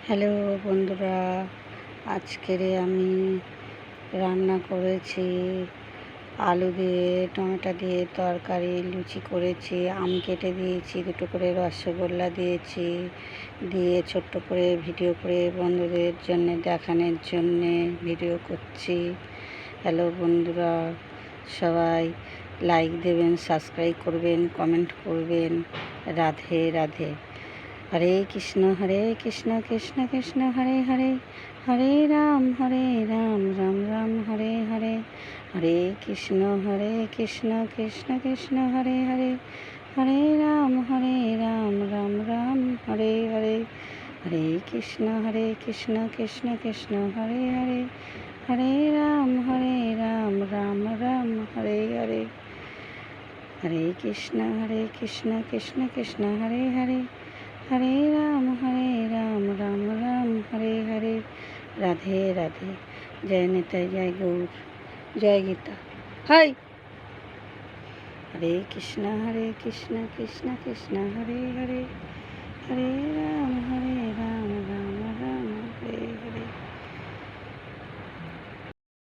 Hello বন্ধুরা, আজকের আমি রান্না করেছি আলু দিয়ে টমেটো দিয়ে তরকারি, লুচি করেছি, আম কেটে দিয়েছি, দুটো করে রসগোল্লা দিয়েছি, দিয়ে ছোট্ট করে ভিডিও করে বন্ধুদের জন্য দেখানোর জন্যে ভিডিও করছি। হ্যালো বন্ধুরা, সবাই লাইক দেবেন, সাবস্ক্রাইব করবেন, কমেন্ট করবেন। রাধে রাধে। হরে কৃষ্ণ কৃষ্ণ কৃষ্ণ হরে হরে, হরে রাম রাম রাম হরে হরে, হরে কৃষ্ণ কৃষ্ণ কৃষ্ণ হরে হরে, হরে রাম রাম রাম হরে হরে, হরে কৃষ্ণ কৃষ্ণ কৃষ্ণ হরে হরে, হরে রাম রাম রাম হরে হরে, হরে কৃষ্ণ কৃষ্ণ কৃষ্ণ হরে হরে, হরে রাম রাম রাম হরে হরে। রাধে রাধে। জয় নেতাই, জয় গৌর, জয় গীতা। হাই। হরে কৃষ্ণ কৃষ্ণ কৃষ্ণ হরে হরে, হরে